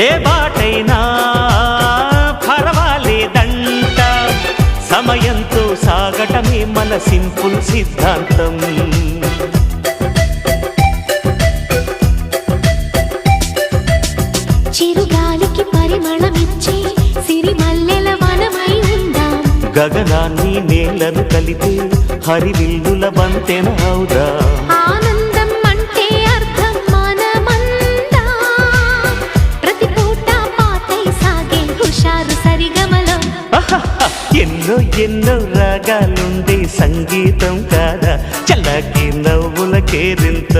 ఏ బాటైనా పర్వాలేదంట, సమయంతో సాగటమే మన సింపుల్ సిద్ధాంతం. చిరుగాలికి పరిమళమిచ్చే సిరిమల్లెల వనమై ఉందాం, గగనాన్ని నేలను కలిపే హరివిల్లుల బంతెన అవుదాం. ఆనందం అంటే అర్థం మనమందా, ప్రతి పూట పాతై సాగే హుషారు సరిగమలో. ఎన్నో ఎన్నో రాగాలుండే సంగీతం కాదా, చల్లకి నవ్వుల కేరింత.